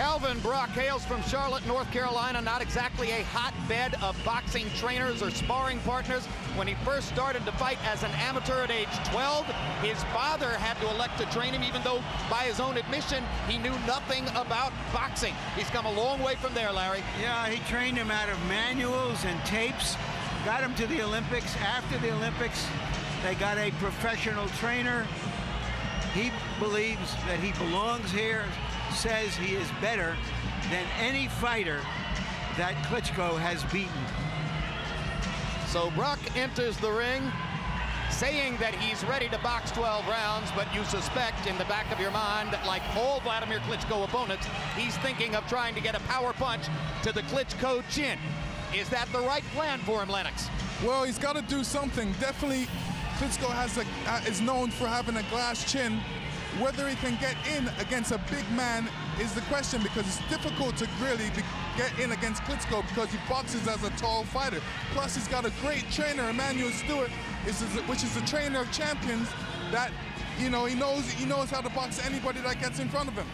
Calvin Brock hails from Charlotte, North Carolina, not exactly a hotbed of boxing trainers or sparring partners. When he first started to fight as an amateur at age 12, his father had to elect to train him, even though by his own admission, he knew nothing about boxing. He's come a long way from there, Larry. Yeah, he trained him out of manuals and tapes, got him to the Olympics. After the Olympics, they got a professional trainer. He believes that he belongs here, says he is better than any fighter that Klitschko has beaten. So Brock enters the ring saying that he's ready to box 12 rounds, but you suspect in the back of your mind that, like all Wladimir Klitschko opponents, he's thinking of trying to get a power punch to the Klitschko chin. Is that the right plan for him, Lennox? Well, he's got to do something. Definitely, Klitschko is known for having a glass chin. Whether he can get in against a big man is the question, because it's difficult to really get in against Klitschko because he boxes as a tall fighter. Plus, he's got a great trainer, Emmanuel Stewart, which is the trainer of champions that, you know, he knows how to box anybody that gets in front of him.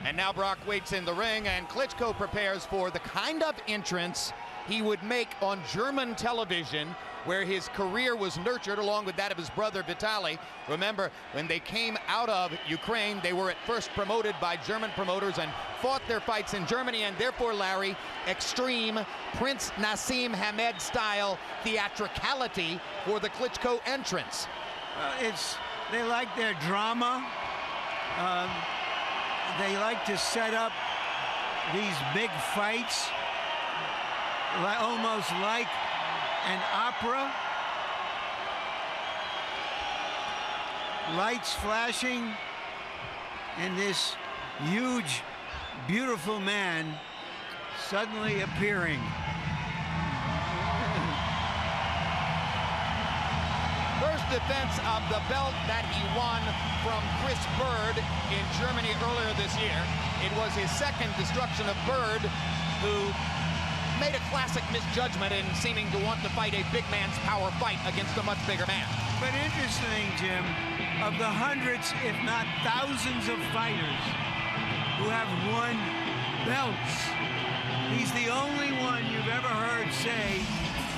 And now Brock waits in the ring, and Klitschko prepares for the kind of entrance he would make on German television, where his career was nurtured along with that of his brother Vitaly. Remember, when they came out of Ukraine, they were at first promoted by German promoters and fought their fights in Germany, and therefore, Larry, extreme Prince Nassim Hamed style theatricality for the Klitschko entrance. They like their drama. They like to set up these big fights, almost like an opera. Lights flashing, and this huge, beautiful man suddenly appearing. First defense of the belt that he won from Chris Bird in Germany earlier this year. It was his second destruction of Bird, who made a classic misjudgment in seeming to want to fight a big man's power fight against a much bigger man. But interesting, Jim, of the hundreds, if not thousands of fighters who have won belts, he's the only one you've ever heard say,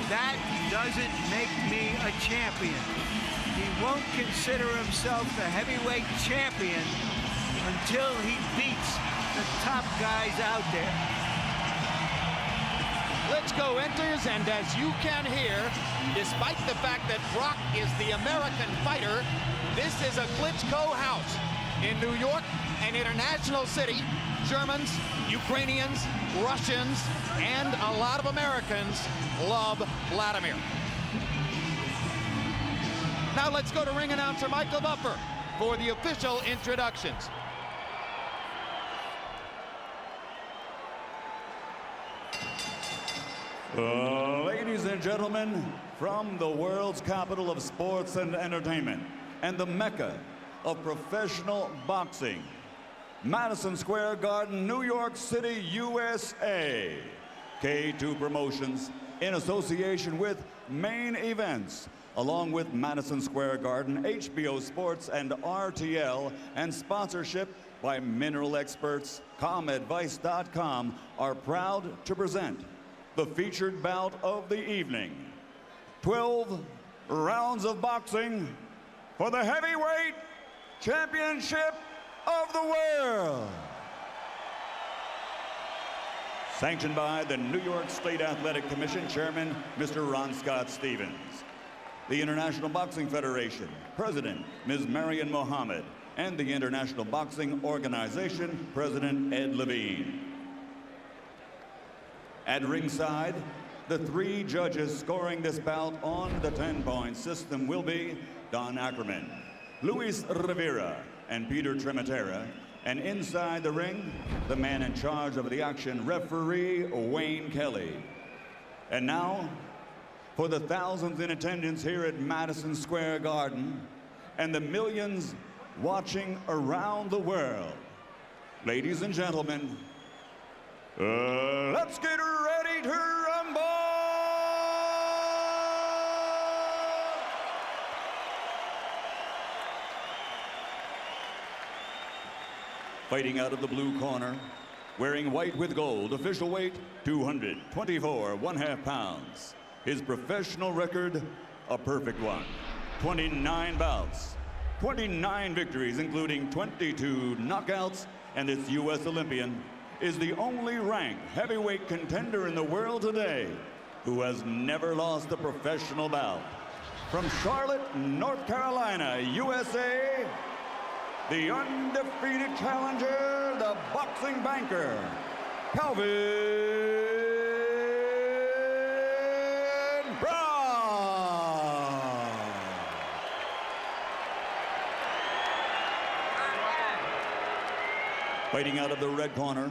that doesn't make me a champion. He won't consider himself the heavyweight champion until he beats the top guys out there. Klitschko enters, and as you can hear, despite the fact that Brock is the American fighter, this is a Klitschko house in New York, an international city. Germans, Ukrainians, Russians, and a lot of Americans love Wladimir. Now let's go to ring announcer Michael Buffer for the official introductions. Ladies and gentlemen, from the world's capital of sports and entertainment and the mecca of professional boxing, Madison Square Garden, New York City, USA. K2 Promotions, in association with Main Events, along with Madison Square Garden, HBO Sports, and RTL, and sponsorship by Mineral Experts, ComAdvice.com, are proud to present the featured bout of the evening. 12 rounds of boxing for the heavyweight championship of the world. Sanctioned by the New York State Athletic Commission Chairman, Mr. Ron Scott Stevens. The International Boxing Federation, President, Ms. Marian Mohammed, and the International Boxing Organization, President Ed Levine. At ringside, the 3 judges scoring this bout on the 10-point system will be Don Ackerman, Luis Rivera, and Peter Trematerra. And inside the ring, the man in charge of the action, referee Wayne Kelly. And now, for the thousands in attendance here at Madison Square Garden and the millions watching around the world, ladies and gentlemen, let's get ready to rumble! Fighting out of the blue corner, wearing white with gold, official weight 224 1/2 pounds. His professional record, a perfect one. 29 bouts, 29 victories, including 22 knockouts, and this U.S. Olympian is the only ranked heavyweight contender in the world today who has never lost a professional bout. From Charlotte, North Carolina, USA, the undefeated challenger, the boxing banker, Calvin Brown. Fighting out of the red corner,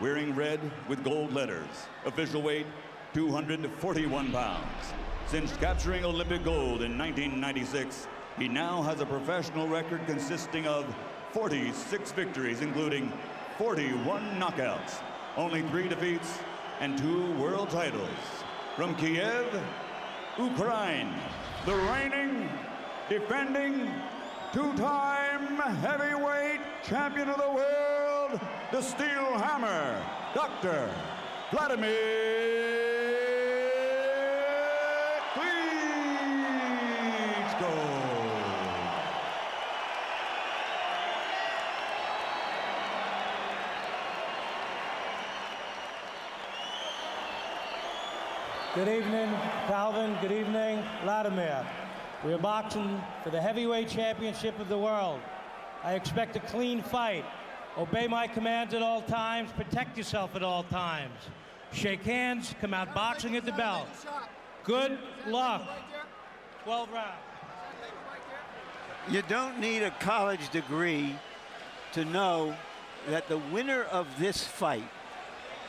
wearing red with gold letters, official weight 241 pounds. Since capturing Olympic gold in 1996, he now has a professional record consisting of 46 victories, including 41 knockouts, only 3 defeats, and 2 world titles. From Kiev, Ukraine, the reigning, defending, 2-time heavyweight champion of the world, the Steel Hammer, Dr. Wladimir Klitschko. Good evening, Calvin. Good evening, Wladimir. We are boxing for the heavyweight championship of the world. I expect a clean fight. Obey my commands at all times. Protect yourself at all times. Shake hands. Come out boxing at the bell. Good luck. 12 rounds. You don't need a college degree to know that the winner of this fight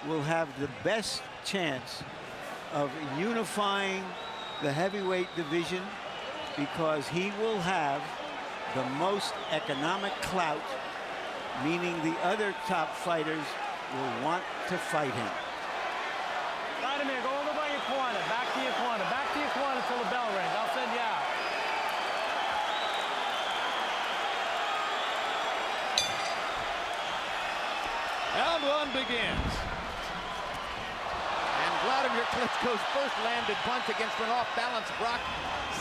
will have the best chance of unifying the heavyweight division, because he will have the most economic clout, meaning the other top fighters will want to fight him. Wladimir, go over by your corner. Back to your corner. Back to your corner till the bell rings. I'll send you out. Round 1 begins. And Wladimir Klitschko's first landed punch against an off-balance Brock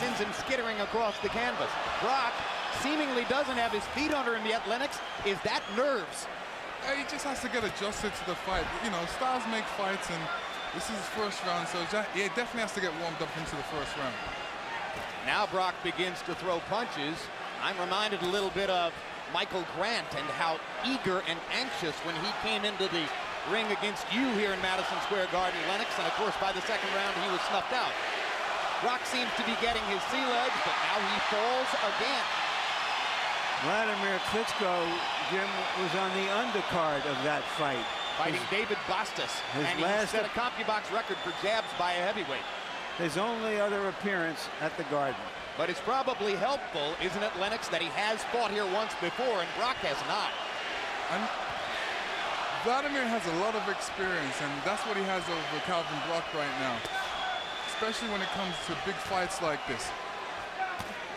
sends him skittering across the canvas. Brock seemingly doesn't have his feet under him yet. Lennox, is that nerves? He just has to get adjusted to the fight. You know, styles make fights, and this is his first round, so he definitely has to get warmed up into the first round. Now Brock begins to throw punches. I'm reminded a little bit of Michael Grant and how eager and anxious when he came into the ring against you here in Madison Square Garden, Lennox, and of course by the second round he was snuffed out. Brock seems to be getting his sea legs, but now he falls again. Wladimir Klitschko, Jim, was on the undercard of that fight. Fighting David Bastos, and he set a CompuBox record for jabs by a heavyweight. His only other appearance at the Garden. But it's probably helpful, isn't it, Lennox, that he has fought here once before and Brock has not. And Wladimir has a lot of experience, and that's what he has over Calvin Brock right now, especially when it comes to big fights like this.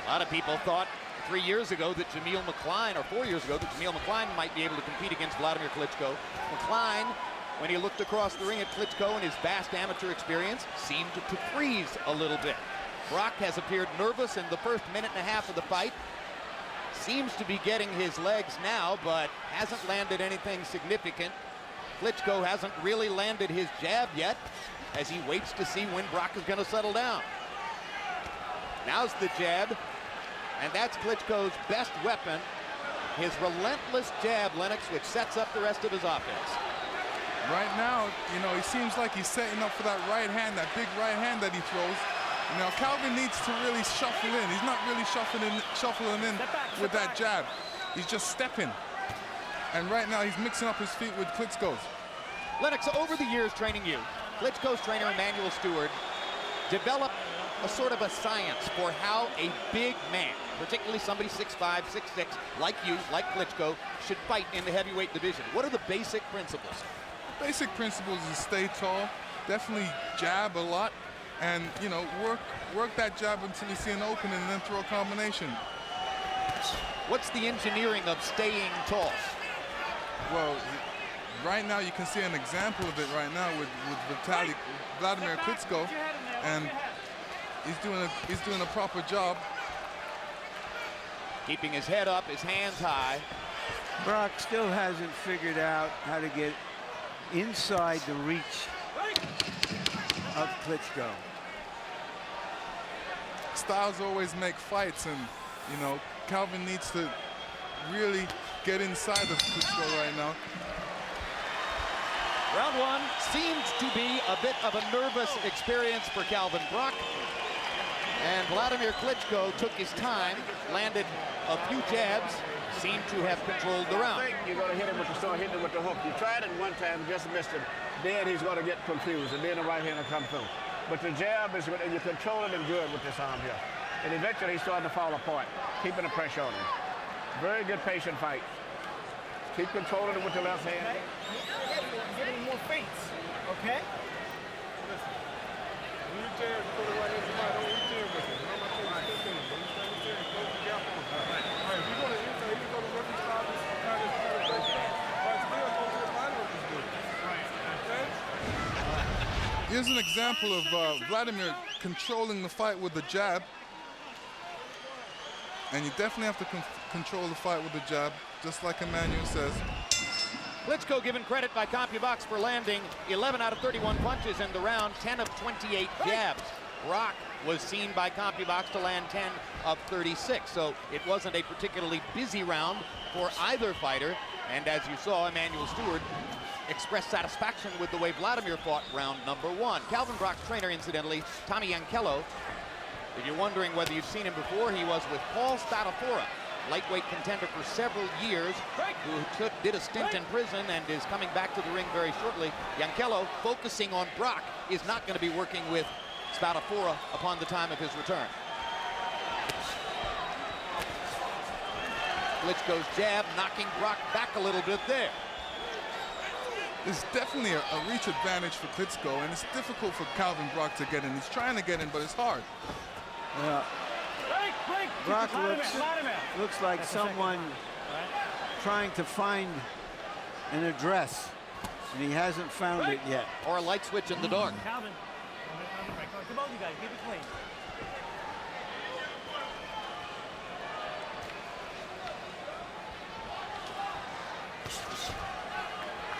A lot of people thought 3 years ago that Jameel McCline, or 4 years ago, that Jameel McCline might be able to compete against Wladimir Klitschko. McCline, when he looked across the ring at Klitschko and his vast amateur experience, seemed to freeze a little bit. Brock has appeared nervous in the first minute and a half of the fight. Seems to be getting his legs now, but hasn't landed anything significant. Klitschko hasn't really landed his jab yet, as he waits to see when Brock is going to settle down. Now's the jab, and that's Klitschko's best weapon, his relentless jab, Lennox, which sets up the rest of his offense. Right now, you know, he seems like he's setting up for that right hand, that big right hand that he throws. Now, Calvin needs to really shuffle in. He's not really shuffling in with that jab. He's just stepping. And right now, he's mixing up his feet with Klitschko's. Lennox, over the years training you, Klitschko's trainer, Emmanuel Stewart, developed a sort of a science for how a big man, particularly somebody 6'5", 6'6", like you, like Klitschko, should fight in the heavyweight division. What are the basic principles? Basic principles is stay tall, definitely jab a lot, and, you know, work that jab until you see an opening and then throw a combination. What's the engineering of staying tall? Well, right now you can see an example of it right now with Wladimir Klitschko, and he's doing a proper job. Keeping his head up, his hands high. Brock still hasn't figured out how to get inside the reach of Klitschko. Styles always make fights, and you know, Calvin needs to really get inside of Klitschko right now. Round one seemed to be a bit of a nervous experience for Calvin Brock. And Wladimir Klitschko took his time, landed a few jabs, seemed to have controlled the round. You're going to hit him with the sword, hit him with the hook. You tried it one time, just missed him. Then he's going to get confused, and then the right hand will come through. But the jab is good, and you're controlling him good with this arm here. And eventually he's starting to fall apart, keeping the pressure on him. Very good patient fight. Keep controlling him with the left hand. Give him more feints, okay? Here's an example of Wladimir controlling the fight with the jab. And you definitely have to control the fight with the jab, just like Emmanuel says. Klitschko given credit by CompuBox for landing 11 out of 31 punches in the round, 10 of 28 jabs. Brock was seen by CompuBox to land 10 of 36, so it wasn't a particularly busy round for either fighter. And as you saw, Emmanuel Stewart expressed satisfaction with the way Wladimir fought round number one. Calvin Brock's trainer, incidentally, Tommy Yankello. If you're wondering whether you've seen him before, he was with Paul Spadafora, lightweight contender for several years, who did a stint in prison and is coming back to the ring very shortly. Yankello, focusing on Brock, is not going to be working with Spadafora upon the time of his return. Klitschko's jab knocking Brock back a little bit there. There's definitely a reach advantage for Klitschko, and it's difficult for Calvin Brock to get in. He's trying to get in, but it's hard. Yeah. Brock looks like someone trying to find an address, and he hasn't found it yet. Or a light switch in the dark. Calvin, come on, you guys, keep it clean.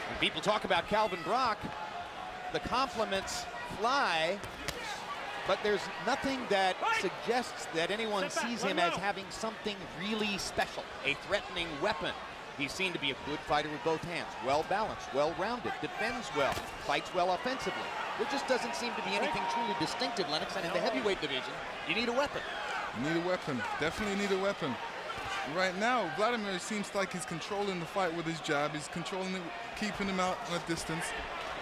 When people talk about Calvin Brock, the compliments fly, but there's nothing that suggests that anyone sees him as having something really special, a threatening weapon. He's seen to be a good fighter with both hands, well-balanced, well-rounded, defends well, fights well offensively. There just doesn't seem to be anything truly distinctive, Lennox, and in the heavyweight division, you need a weapon. You need a weapon, definitely need a weapon. Right now, Wladimir seems like he's controlling the fight with his jab. He's controlling it, keeping him out on a distance,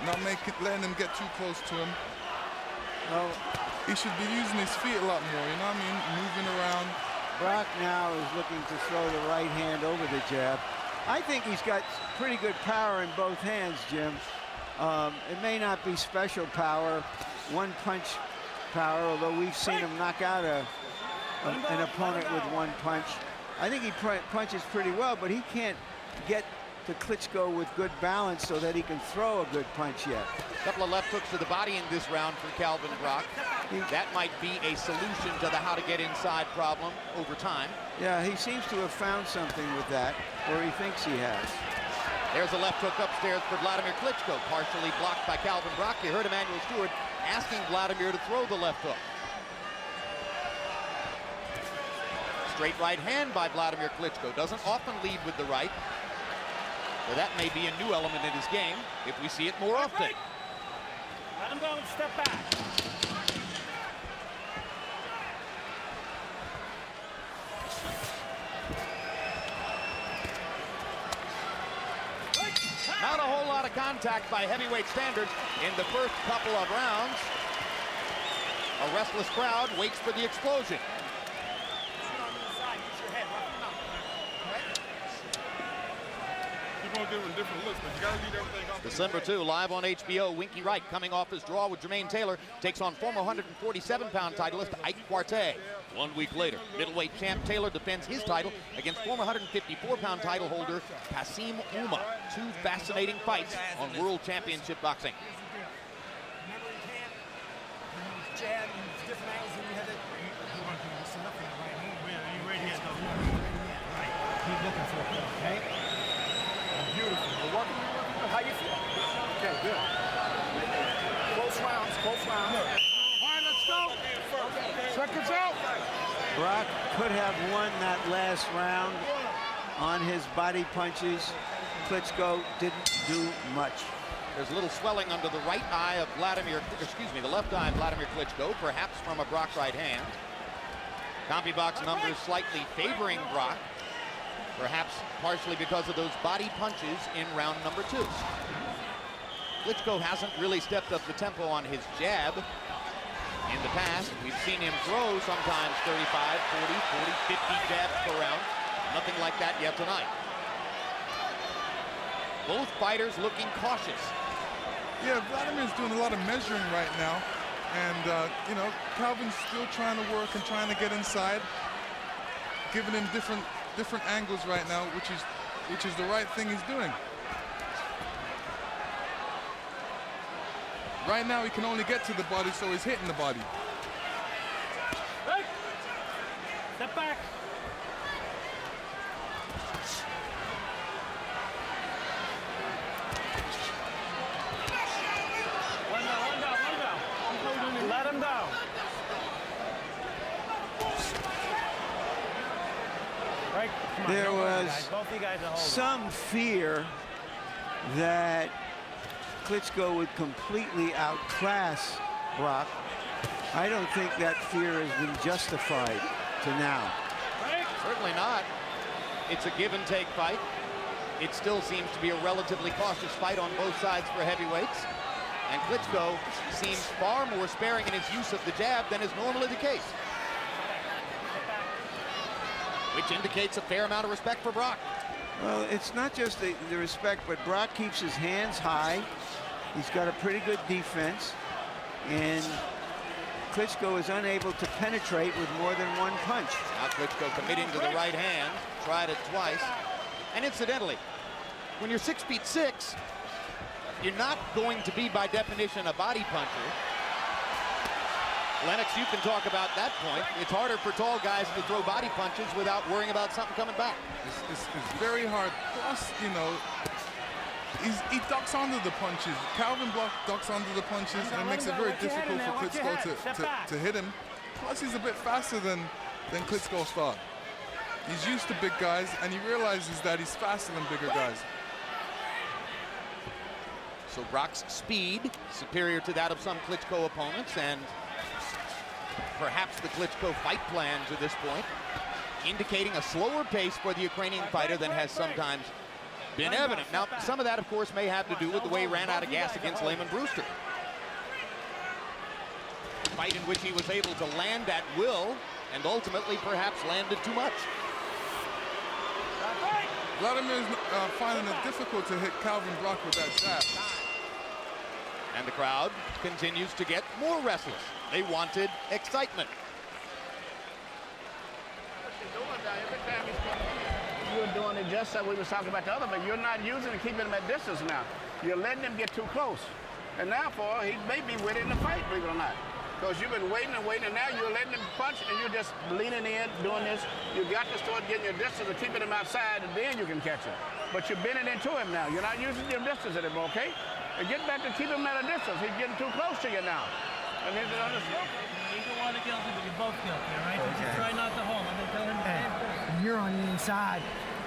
not letting him get too close to him. Well, he should be using his feet a lot more, you know what I mean? Moving around. Brock now is looking to throw the right hand over the jab. I think he's got pretty good power in both hands, Jim. It may not be special power, one punch power, although we've seen him knock out an opponent with one punch. I think he punches pretty well, but he can't get to Klitschko with good balance so that he can throw a good punch yet. A couple of left hooks to the body in this round for Calvin Brock. That might be a solution to the how to get inside problem over time. Yeah, he seems to have found something with that, or he thinks he has. There's a left hook upstairs for Wladimir Klitschko, partially blocked by Calvin Brock. You heard Emmanuel Stewart asking Wladimir to throw the left hook. Straight right hand by Wladimir Klitschko. Doesn't often lead with the right. So that may be a new element in his game if we see it more often. Let him go and step back. Not a whole lot of contact by heavyweight standards in the first couple of rounds. A restless crowd waits for the explosion. December 2, live on HBO, Winky Wright coming off his draw with Jermaine Taylor takes on former 147-pound titleist Ike Quartey. 1 week later, middleweight champ Taylor defends his title against former 154-pound title holder Kasim Uma. 2 fascinating fights on World Championship Boxing. Remember, he can't. Jab and different angles, and you have it. You want to set up in the right hand. You right here, though. Right. Keep looking for it, okay? Beautiful. We're working. How you feel? Okay, good. Close rounds, close rounds. All right, let's go. Seconds out. Brock could have won that last round on his body punches. Klitschko didn't do much. There's a little swelling under the right eye of the left eye of Wladimir Klitschko, perhaps from a Brock right hand. CompuBox numbers slightly favoring Brock, perhaps partially because of those body punches in round number 2. Klitschko hasn't really stepped up the tempo on his jab. In the past, we've seen him throw sometimes 35, 40, 50 jabs per round. Nothing like that yet tonight. Both fighters looking cautious. Yeah, Vladimir's doing a lot of measuring right now. And, you know, Calvin's still trying to work and trying to get inside, giving him different angles right now, which is the right thing he's doing. Right now, he can only get to the body, so he's hitting the body. Step back. One down. Let him go. Right. Come on, There was both you guys are holding. some fear that Klitschko would completely outclass Brock. I don't think that fear has been justified to now. Certainly not. It's a give and take fight. It still seems to be a relatively cautious fight on both sides for heavyweights. And Klitschko seems far more sparing in his use of the jab than is normally the case, which indicates a fair amount of respect for Brock. Well, it's not just the respect, but Brock keeps his hands high. He's got a pretty good defense, and Klitschko is unable to penetrate with more than one punch. Now Klitschko committing to the right hand, tried it twice. And incidentally, when you're 6'6", you're not going to be, by definition, a body puncher. Lennox, you can talk about that point. It's harder for tall guys to throw body punches without worrying about something coming back. It's very hard. Plus, you know, he ducks under the punches. Calvin Block ducks under the punches, and it makes it very difficult for Klitschko to hit him. Plus, he's a bit faster than Klitschko's thought. He's used to big guys, and he realizes that he's faster than bigger guys. So Brock's speed superior to that of some Klitschko opponents, and perhaps the Klitschko fight plan to this point, indicating a slower pace for the Ukrainian fighter than has sometimes been evident. Now, some of that, of course, may have to do with the way he ran out of gas against Lehman Brewster. A fight in which he was able to land at will and ultimately perhaps landed too much. Vladimir's finding it difficult to hit Calvin Block with that jab. And the crowd continues to get more restless. They wanted excitement. Every time you're doing it just like we was talking about the other, but you're not using and keeping him at distance now. You're letting him get too close. And therefore, he may be winning the fight, believe it or not. Because you've been waiting and waiting, and now you're letting him punch, and you're just leaning in, doing this. You got to start getting your distance and keeping him outside, and then you can catch him. But you're bending into him now. You're not using your distance anymore, okay? And get back to keep him at a distance. He's getting too close to you now. And then Neither one are guilty, but you're both guilty, all right? Okay. Just try not to hold. I'm going to tell him the same thing. You're on the inside,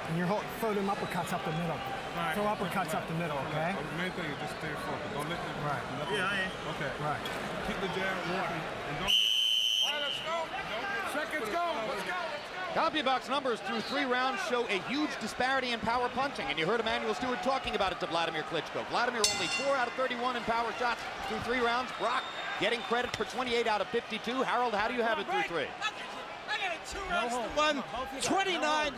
and you're throw them uppercuts up the middle. Right. Throw uppercuts up the middle, okay? The main thing is just stay focused. Don't let them. Right. Yeah, I am. Okay. Right. Keep the jab working, and don't. All right, let's go. Seconds go. Let's go. CompuBox numbers through 3 rounds show a huge disparity in power punching, and you heard Emmanuel Stewart talking about it to Wladimir Klitschko. Wladimir only 4 out of 31 in power shots through 3 rounds. Brock getting credit for 28 out of 52. Harold, how do you have it through 3? Two rounds to one. 29-28,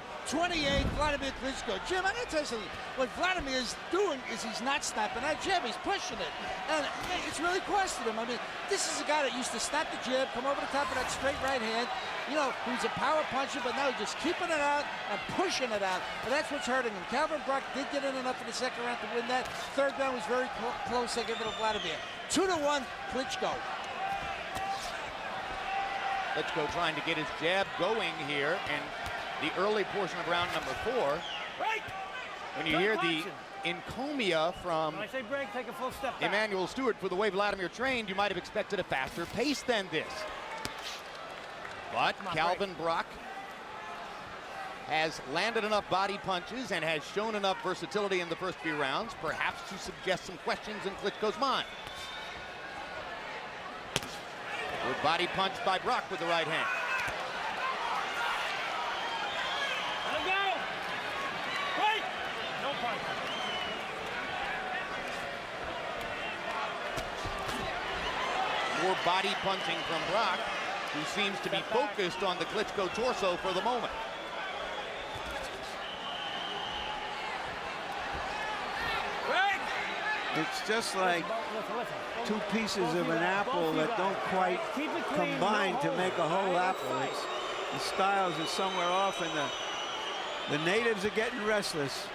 Wladimir Klitschko. Jim, I gotta tell you something. What Wladimir is doing is he's not snapping that jab, he's pushing it. And it's really costing him. I mean, this is a guy that used to snap the jab, come over the top of that straight right hand. You know, he's a power puncher, but now he's just keeping it out and pushing it out. And that's what's hurting him. Calvin Brock did get in enough in the second round to win that. Third round was very close. They give it to Wladimir. 2-1, Klitschko. Klitschko trying to get his jab going here in the early portion of round number 4. Break! When you hear the encomia from When I say break, take a full step back. Emmanuel Stewart for the way Wladimir trained, you might have expected a faster pace than this. But Calvin Brock has landed enough body punches and has shown enough versatility in the first few rounds, perhaps to suggest some questions in Klitschko's mind. Good body punch by Brock with the right hand. Let him go! Wait! No punch. More body punching from Brock, who seems to be focused on the Klitschko torso for the moment. It's just like two pieces of an apple that don't quite combine to make a whole apple. The styles are somewhere off, and the natives are getting restless.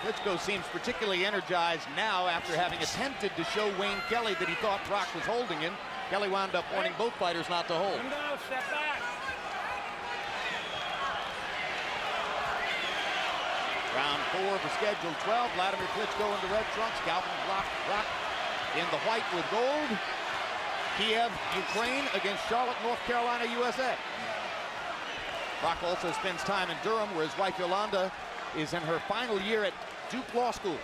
Klitschko seems particularly energized now after having attempted to show Wayne Kelly that he thought Brock was holding him. Kelly wound up warning both fighters not to hold. Let him go, step back. Round 4 for schedule 12. Wladimir Klitschko in the red trunks. Calvin Brock in the white with gold. Kiev, Ukraine against Charlotte, North Carolina, USA. Brock also spends time in Durham, where his wife Yolanda is in her final year at Duke Law School.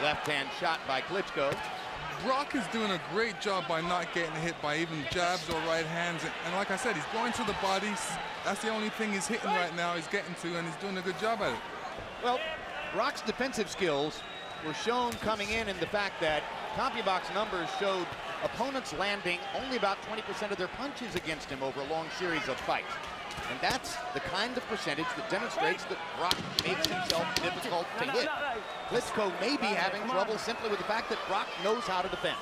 Left-hand shot by Klitschko. Brock is doing a great job by not getting hit by even jabs or right hands. And like I said, he's going to the body. That's the only thing he's hitting right now, he's getting to, and he's doing a good job at it. Well, Brock's defensive skills were shown coming in the fact that CompuBox numbers showed opponents landing only about 20% of their punches against him over a long series of fights. And that's the kind of percentage that demonstrates that Brock makes himself difficult to hit. Klitschko may be having trouble simply with the fact that Brock knows how to defend.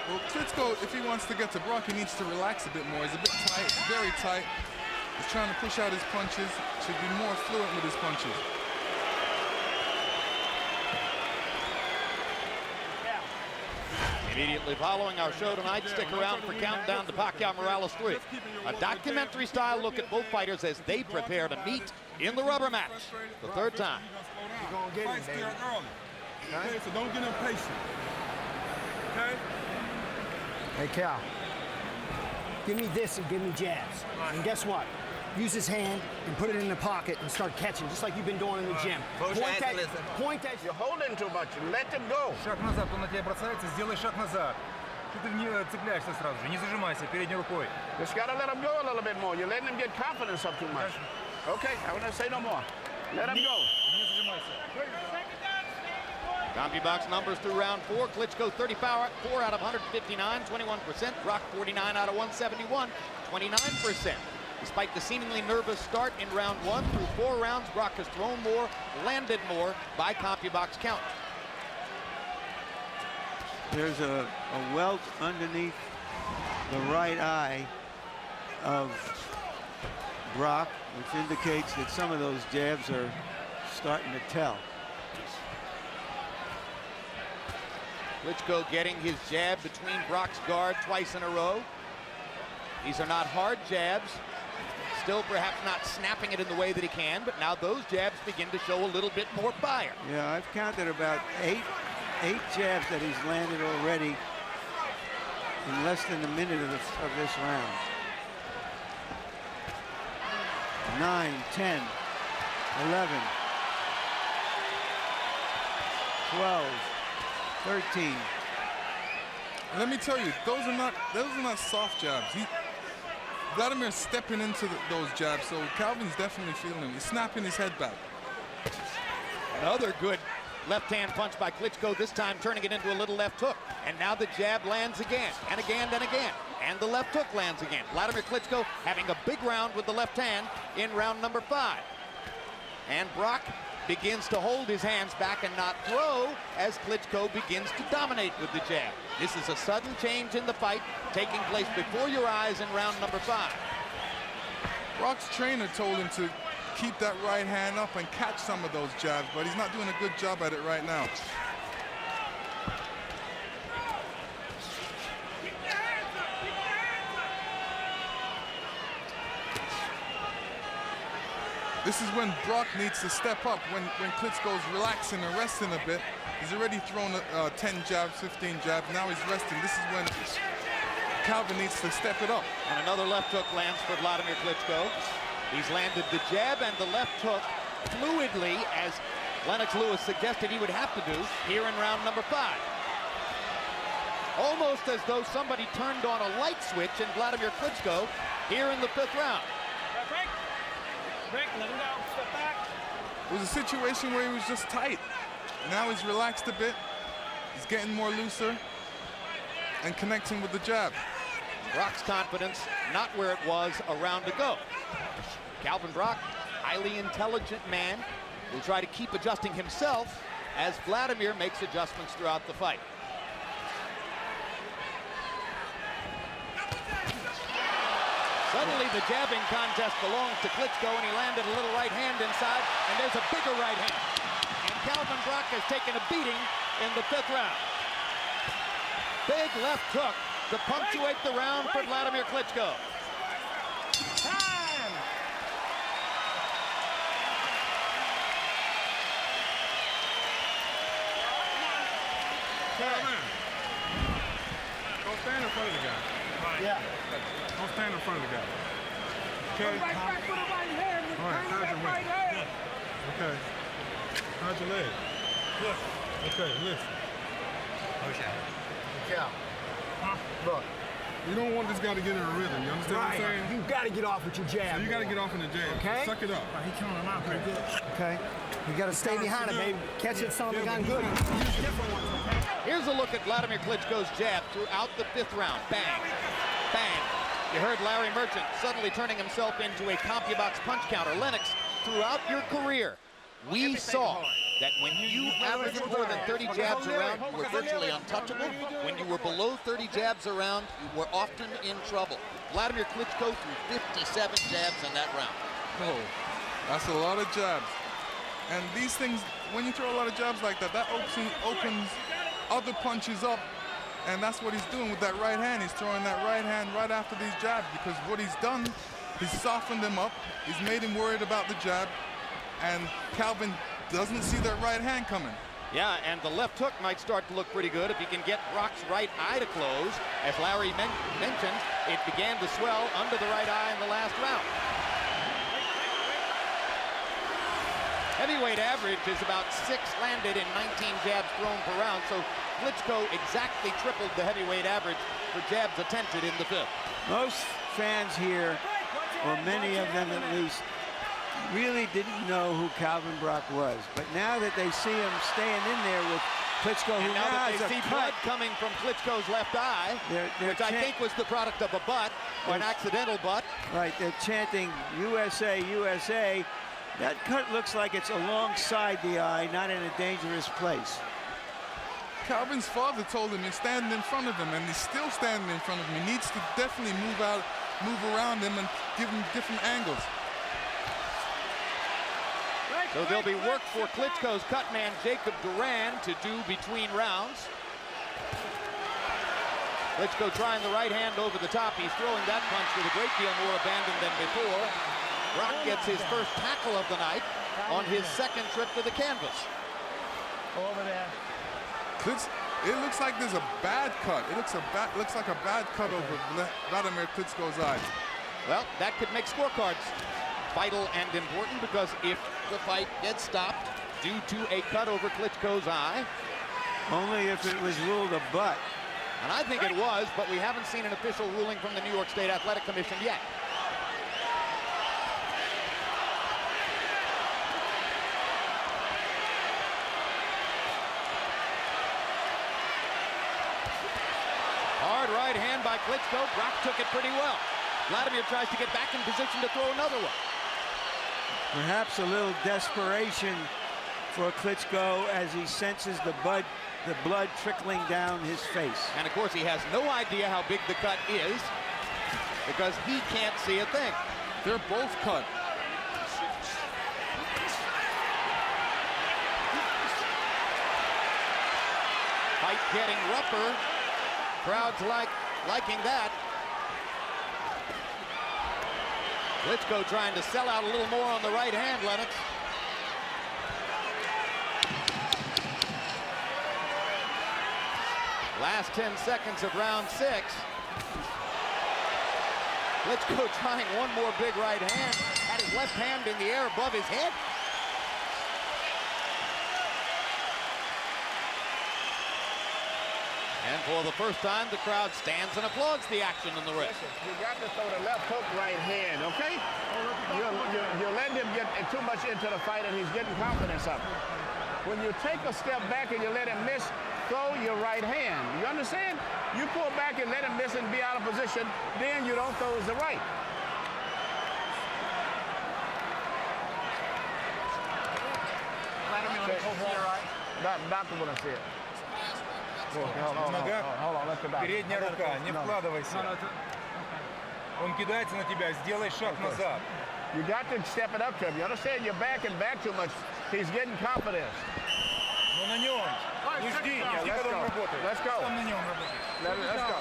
Well, Klitschko, if he wants to get to Brock, he needs to relax a bit more. He's a bit tight, very tight. He's trying to push out his punches, should be more fluent with his punches. Immediately following our show tonight, stick around for Countdown to Pacquiao Morales 3. A documentary-style look at both fighters as they prepare to meet in the rubber match the third time. You're gonna get it, baby. Okay, so don't get impatient. Okay? Hey, Cal, give me this and give me jabs. And guess what? Use his hand and put it in the pocket and start catching, just like you've been doing in the gym. Point at. You're holding too much. Let him go. Шаг назад, он на тебя бросается, сделай шаг назад. Что ты не цепляешься сразу же, не зажимайся передней рукой. Just gotta let him go a little bit more. You're letting him get confidence up too much. Okay, I want to say no more. Let him go. Не зажимайся. CompuBox numbers through round 4. Klitschko 34 out of 159, 21%. Brock 49 out of 171, 29%. Despite the seemingly nervous start in round 1, through 4 rounds, Brock has thrown more, landed more by CompuBox count. There's a welt underneath the right eye of Brock, which indicates that some of those jabs are starting to tell. Klitschko getting his jab between Brock's guard twice in a row. These are not hard jabs. Still perhaps not snapping it in the way that he can, but now those jabs begin to show a little bit more fire. Yeah, I've counted about eight jabs that he's landed already in less than a minute of this round. 9, 10, 11, 12, 13. Let me tell you, those are not soft jabs. Vladimir's stepping into those jabs, so Calvin's definitely feeling him. He's snapping his head back. Another good Left-hand punch by Klitschko, this time turning it into a little left hook. And now the jab lands again, and again, and again. And the left hook lands again. Wladimir Klitschko having a big round with the left hand in round number 5. And Brock begins to hold his hands back and not throw as Klitschko begins to dominate with the jab. This is a sudden change in the fight taking place before your eyes in round number 5. Brock's trainer told him to keep that right hand up and catch some of those jabs, but he's not doing a good job at it right now. This is when Brock needs to step up, when Klitschko's relaxing and resting a bit. He's already thrown 10 jabs, 15 jabs, now he's resting. This is when Calvin needs to step it up. And another left hook lands for Wladimir Klitschko. He's landed the jab and the left hook fluidly, as Lennox Lewis suggested he would have to do here in round number 5. Almost as though somebody turned on a light switch in Wladimir Klitschko here in the 5th round. Break, let him go, step back. It was a situation where he was just tight. Now he's relaxed a bit. He's getting more looser and connecting with the jab. Brock's confidence not where it was a round ago. Calvin Brock, highly intelligent man, will try to keep adjusting himself as Wladimir makes adjustments throughout the fight. Suddenly the jabbing contest belongs to Klitschko, and he landed a little right hand inside, and there's a bigger right hand. And Calvin Brock has taken a beating in the 5th round. Big left hook to punctuate the round for Wladimir Klitschko. Time! Hey, man. Go stand in front of the guy. Yeah. Don't stand in front of the guy. Okay. Right back with the right hand. All right, how's your Right hand. Okay. How's your leg? Look. Okay, listen. Yeah. Look. You don't want this guy to get in a rhythm. You understand what I'm saying? You got to get off with your jab. So you got to get off in the jab. Okay. Suck it up. He counting him out pretty good. Okay. You got to stay behind it, baby. Catch it, something gone good. Use different ones, okay? Here's a look at Wladimir Klitschko's jab throughout the 5th round. Bang, bang. You heard Larry Merchant suddenly turning himself into a CompuBox punch counter. Lennox, throughout your career, we saw that when you averaged more than 30 jabs around, you were virtually untouchable. When you were below 30 jabs around, you were often in trouble. Wladimir Klitschko threw 57 jabs in that round. Oh, that's a lot of jabs. And these things, when you throw a lot of jabs like that, that opens other punches up. And that's what he's doing with that right hand. He's throwing that right hand right after these jabs, because what he's done, he's softened him up. He's made him worried about the jab. And Calvin doesn't see that right hand coming. Yeah, and the left hook might start to look pretty good if he can get Brock's right eye to close. As Larry mentioned, it began to swell under the right eye in the last round. Heavyweight average is about 6 landed in 19 jabs thrown per round, so Klitschko exactly tripled the heavyweight average for jabs attempted in the 5th. Most fans here, or many of them at least, really didn't know who Calvin Brock was. But now that they see him staying in there with Klitschko, who now now that has they a see cut, blood coming from Klitschko's left eye, they're which I think was the product of a butt, or an accidental butt. right, they're chanting USA, USA. That cut looks like it's alongside the eye, not in a dangerous place. Calvin's father told him he's standing in front of him, and he's still standing in front of him. He needs to definitely move around him and give him different angles. So there'll be work for Klitschko's cut man Jacob Duran to do between rounds. Klitschko trying the right hand over the top. He's throwing that punch with a great deal more abandon than before. Brock gets his first tackle of the night on his 2nd trip to the canvas. Over there. It looks like there's a bad cut. It looks like a bad cut over Wladimir Klitschko's eye. Well, that could make scorecards vital and important, because if the fight gets stopped due to a cut over Klitschko's eye. Only if it was ruled a butt. And I think it was, but we haven't seen an official ruling from the New York State Athletic Commission yet. by Klitschko. Brock took it pretty well. Wladimir tries to get back in position to throw another one. Perhaps a little desperation for Klitschko as he senses the blood trickling down his face. And of course, he has no idea how big the cut is because he can't see a thing. They're both cut. Fight getting rougher. Crowds liking that. Klitschko trying to sell out a little more on the right hand, Lennox. Last 10 seconds of round 6. Klitschko trying one more big right hand. Had his left hand in the air above his head. And for the first time, the crowd stands and applauds the action in the ring. You got to throw the left hook right hand, okay? You're letting him get too much into the fight and he's getting confidence up. When you take a step back and you let him miss, throw your right hand. You understand? You pull back and let him miss and be out of position, then you don't throw the right. Wladimir, let me hold your eye. Doctor want to see it. Hold on, let's go back. Передняя рука, не вкладывайся. Он кидается на тебя, сделай шаг назад. You got to step it up to him. You understand? You're backing back too much. He's getting confidence. Ну на нем. Не жди, когда он работает. Let's go. Сам на нем работает. Let's go.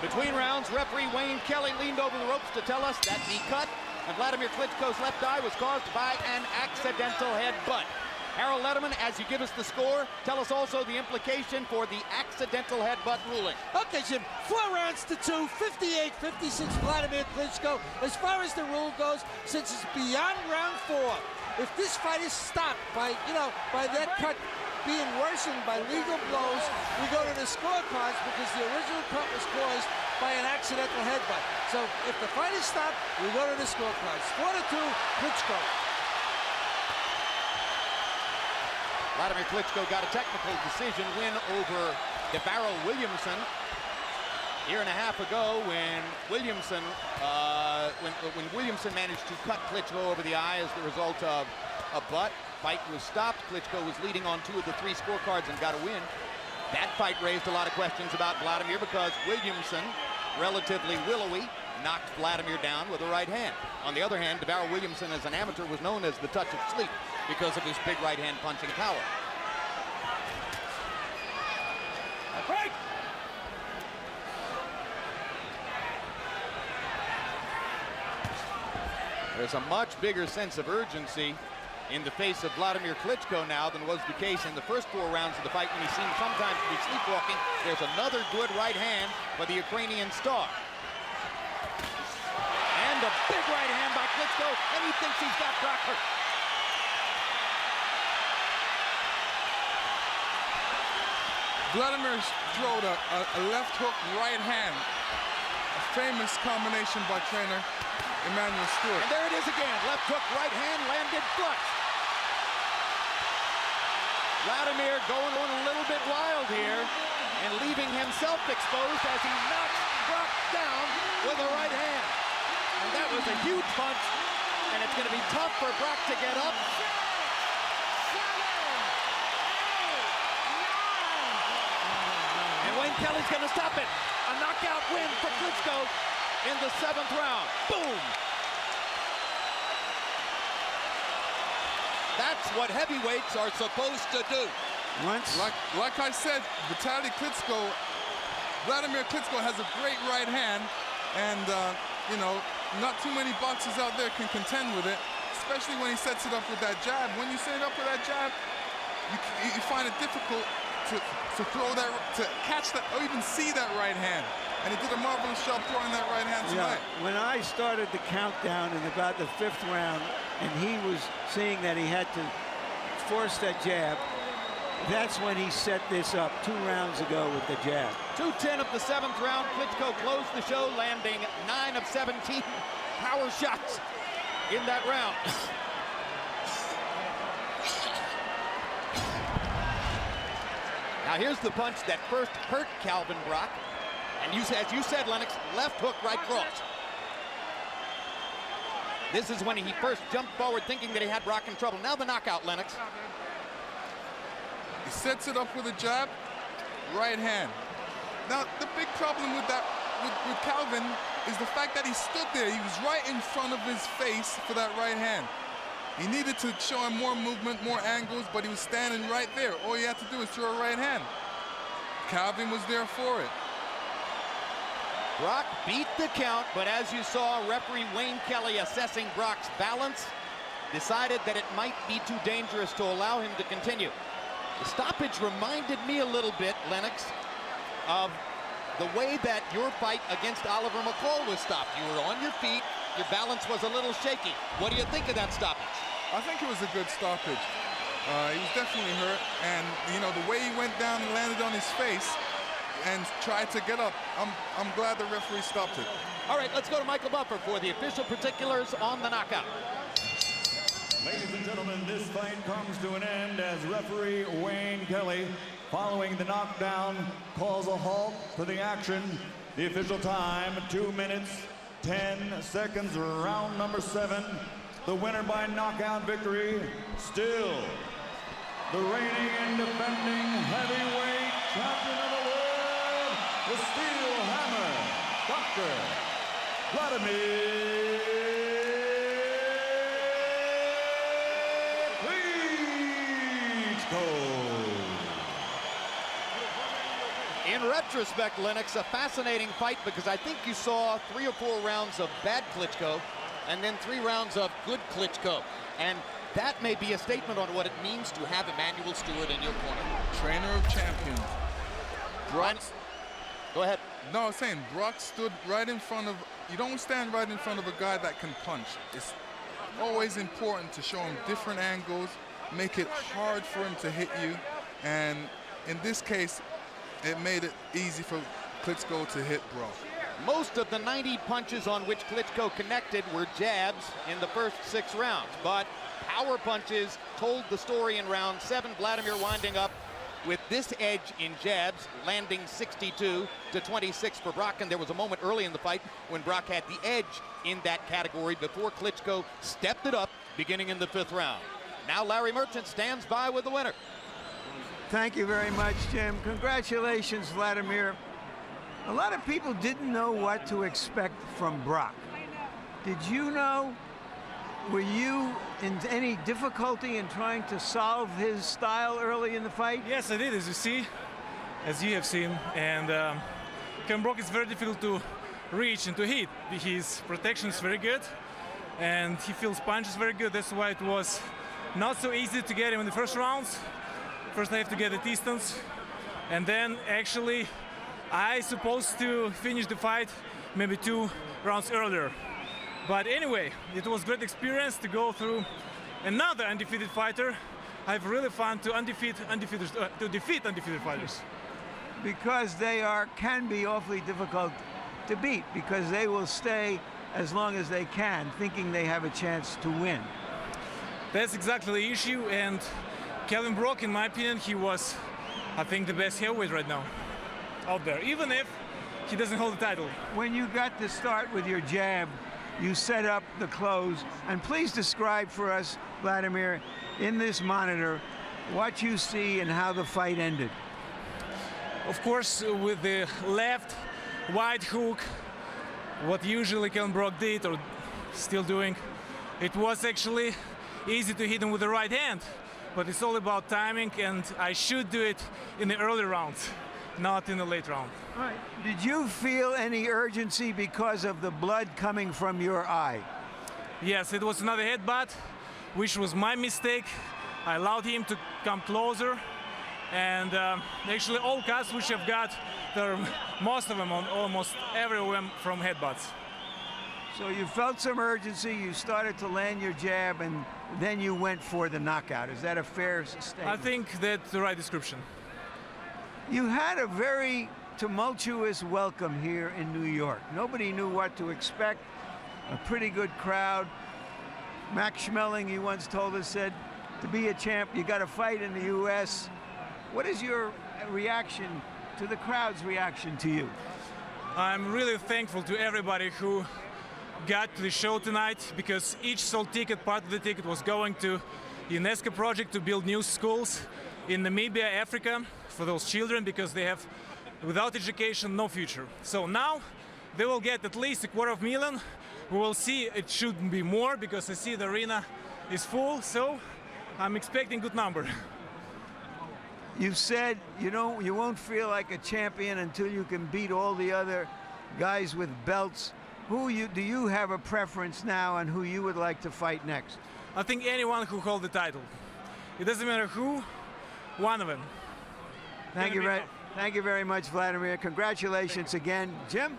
Between rounds, referee Wayne Kelly leaned over the ropes to tell us that the cut of Wladimir Klitschko's left eye was caused by an accidental headbutt. Harold Lederman, as you give us the score, tell us also the implication for the accidental headbutt ruling. Okay, Jim, 4 rounds to 2, 58-56 Wladimir Klitschko. As far as the rule goes, since it's beyond round 4, if this fight is stopped by that cut being worsened by legal blows, we go to the scorecards because the original cut was caused by an accidental headbutt. So if the fight is stopped, we go to the scorecards. 4-2, Klitschko. Wladimir Klitschko got a technical decision win over DeBarrel Williamson. A year and a half ago when Williamson managed to cut Klitschko over the eye as the result of a butt. Fight was stopped. Klitschko was leading on 2 of the 3 scorecards and got a win. That fight raised a lot of questions about Wladimir because Williamson, relatively willowy, knocked Wladimir down with a right hand. On the other hand, DeBarrel Williamson as an amateur was known as the touch of sleep because of his big right hand punching power. Break! There's a much bigger sense of urgency in the face of Wladimir Klitschko now than was the case in the first 4 rounds of the fight when he seemed sometimes to be sleepwalking. There's another good right hand for the Ukrainian star. And a big right hand by Klitschko, and he thinks he's got Brock hurt. Wladimir throwed a left hook right hand. A famous combination by trainer Emmanuel Stewart. And there it is again. Left hook, right hand, landed flush. Wladimir going a little bit wild here and leaving himself exposed as he knocks Brock down with a right hand. And that was a huge punch, and it's going to be tough for Brock to get up. And Wayne Kelly's going to stop it. A knockout win for Klitschko in the 7th round. Boom! That's what heavyweights are supposed to do. Like I said, Vitaly Klitschko, Wladimir Klitschko has a great right hand, and you know, not too many boxers out there can contend with it, especially when he sets it up with that jab. When you set it up with that jab, you find it difficult to throw that, to catch that, or even see that right hand. And he did a marvelous job throwing that right hand tonight. Yeah, when I started the countdown in about the 5th round, and he was seeing that he had to force that jab, that's when he set this up 2 rounds ago with the jab. 2:10 of the 7th round. Klitschko closed the show, landing 9 of 17 power shots in that round. Now here's the punch that first hurt Calvin Brock. And as you said, Lennox, left hook, right cross. This is when he first jumped forward thinking that he had Brock in trouble. Now the knockout, Lennox. He sets it up with a jab, right hand. Now, the big problem with that, with Calvin, is the fact that he stood there. He was right in front of his face for that right hand. He needed to show him more movement, more angles, but he was standing right there. All you had to do is throw a right hand. Calvin was there for it. Brock beat the count, but as you saw, referee Wayne Kelly assessing Brock's balance, decided that it might be too dangerous to allow him to continue. The stoppage reminded me a little bit, Lennox, of the way that your fight against Oliver McCall was stopped. You were on your feet, your balance was a little shaky. What do you think of that stoppage? I think it was a good stoppage. He was definitely hurt, and you know, the way he went down and landed on his face and tried to get up, I'm glad the referee stopped it. All right, let's go to Michael Buffer for the official particulars on the knockout. Ladies and gentlemen, this fight comes to an end as referee Wayne Kelly, following the knockdown, calls a halt to the action. The official time, 2 minutes, 10 seconds, round number 7. The winner by knockout victory, still the reigning and defending heavyweight champion of the world, the Steel Hammer, Dr. Wladimir Klitschko. In retrospect, Lennox, a fascinating fight because I think you saw 3 or 4 rounds of bad Klitschko and then 3 rounds of good Klitschko. And that may be a statement on what it means to have Emmanuel Stewart in your corner. Trainer of champions. Brock. Go ahead. No, I was saying Brock stood right in front of, you don't stand right in front of a guy that can punch. It's always important to show him different angles, make it hard for him to hit you. And in this case, it made it easy for Klitschko to hit Brock. Most of the 90 punches on which Klitschko connected were jabs in the first 6 rounds, but power punches told the story in round 7. Wladimir winding up with this edge in jabs, landing 62 to 26 for Brock, and there was a moment early in the fight when Brock had the edge in that category before Klitschko stepped it up beginning in the 5th round. Now Larry Merchant stands by with the winner. Thank you very much, Jim. Congratulations, Wladimir. A lot of people didn't know what to expect from Brock. Did you know? Were you in any difficulty in trying to solve his style early in the fight? Yes, I did, as you have seen. And Calvin Brock is very difficult to reach and to hit. His protection is very good, and he feels punches very good. That's why it was not so easy to get him in the first rounds. First I have to get the distance, and then actually I supposed to finish the fight maybe 2 rounds earlier. But anyway, it was great experience to go through another undefeated fighter. I've really fun to defeat undefeated fighters. Because they can be awfully difficult to beat, because they will stay as long as they can, thinking they have a chance to win. That's exactly the issue, and Calvin Brock, in my opinion, he was, I think, the best heavyweight right now out there, even if he doesn't hold the title. When you got to start with your jab, you set up the close, and please describe for us, Wladimir, in this monitor, what you see and how the fight ended. Of course, with the left wide hook, what usually Calvin Brock did, or still doing, it was actually easy to hit him with the right hand. But it's all about timing, and I should do it in the early rounds, not in the late round. All right. Did you feel any urgency because of the blood coming from your eye? Yes, it was another headbutt, which was my mistake. I allowed him to come closer, and actually all cuts which I've got, most of them, almost every one from headbutts. So you felt some urgency, you started to land your jab, and then you went for the knockout. Is that a fair statement? I think that's the right description. You had a very tumultuous welcome here in New York. Nobody knew what to expect. A pretty good crowd. Max Schmeling, he once told us, said, to be a champ, you got to fight in the U.S. What is your reaction to the crowd's reaction to you? I'm really thankful to everybody who got to the show tonight, because each sold ticket, part of the ticket was going to UNESCO project to build new schools in Namibia, Africa, for those children, because they have, without education, no future. So now they will get at least $250,000. We will see, it shouldn't be more, because I see the arena is full, so I'm expecting good number. You've said you won't feel like a champion until you can beat all the other guys with belts. Do you have a preference now on who you would like to fight next? I think anyone who holds the title. It doesn't matter who, one of them. Thank you very much, Wladimir. Congratulations again. Jim?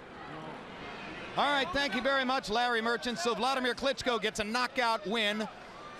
All right, thank you very much, Larry Merchant. So Wladimir Klitschko gets a knockout win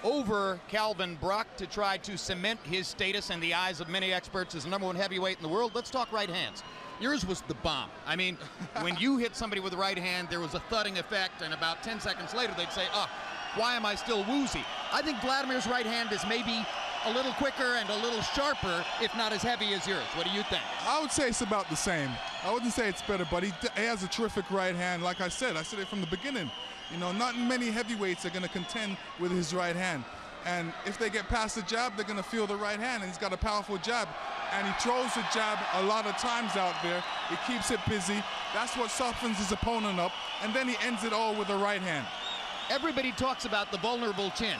over Calvin Brock to try to cement his status in the eyes of many experts as the #1 heavyweight in the world. Let's talk right hands. Yours was the bomb. I mean, when you hit somebody with the right hand, there was a thudding effect, and about 10 seconds later, they'd say, oh, why am I still woozy? I think Vladimir's right hand is maybe a little quicker and a little sharper, if not as heavy as yours. What do you think? I would say it's about the same. I wouldn't say it's better, but he has a terrific right hand. Like I said it from the beginning. You know, not many heavyweights are going to contend with his right hand. And if they get past the jab, they're going to feel the right hand, and he's got a powerful jab. And he throws the jab a lot of times out there. He keeps it busy. That's what softens his opponent up, and then he ends it all with the right hand. Everybody talks about the vulnerable chin.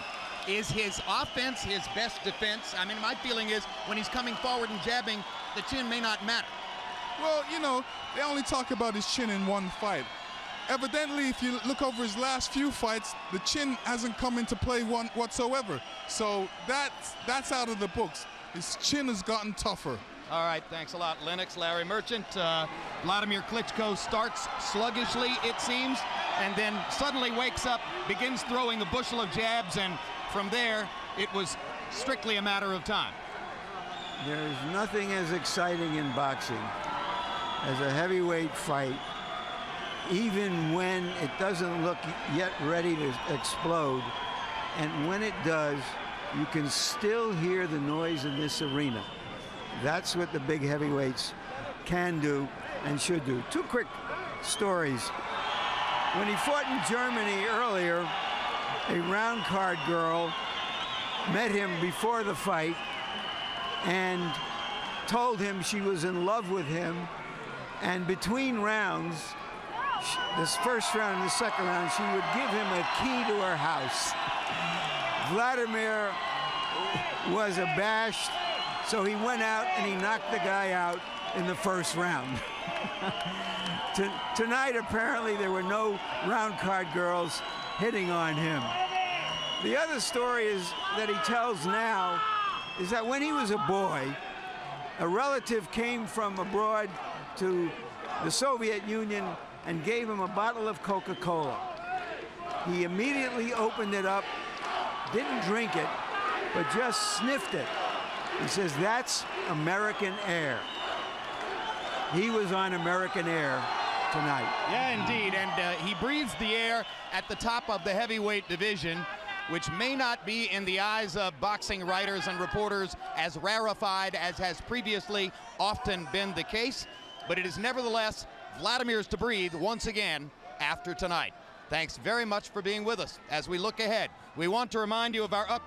Is his offense his best defense? I mean, my feeling is when he's coming forward and jabbing, the chin may not matter. Well, you know, they only talk about his chin in one fight. Evidently, if you look over his last few fights, the chin hasn't come into play whatsoever. So that's out of the books. His chin has gotten tougher. All right, thanks a lot, Lennox. Larry Merchant. Wladimir Klitschko starts sluggishly, it seems, and then suddenly wakes up, begins throwing a bushel of jabs, and from there, it was strictly a matter of time. There's nothing as exciting in boxing as a heavyweight fight, even when it doesn't look yet ready to explode. And when it does, you can still hear the noise in this arena. That's what the big heavyweights can do and should do. Two quick stories. When he fought in Germany earlier, a round card girl met him before the fight and told him she was in love with him, and between rounds, this first round and the second round, she would give him a key to her house. Wladimir was abashed, so he went out and he knocked the guy out in the first round. Tonight, apparently, there were no round card girls hitting on him. The other story that he tells now is that when he was a boy, a relative came from abroad to the Soviet Union and gave him a bottle of Coca-Cola. He immediately opened it up, didn't drink it, but just sniffed it. He says, that's American air. He was on American air tonight. Yeah, indeed, and he breathes the air at the top of the heavyweight division, which may not be in the eyes of boxing writers and reporters as rarefied as has previously often been the case, but it is nevertheless Vladimir's to breathe once again after tonight. Thanks very much for being with us. As we look ahead, we want to remind you of our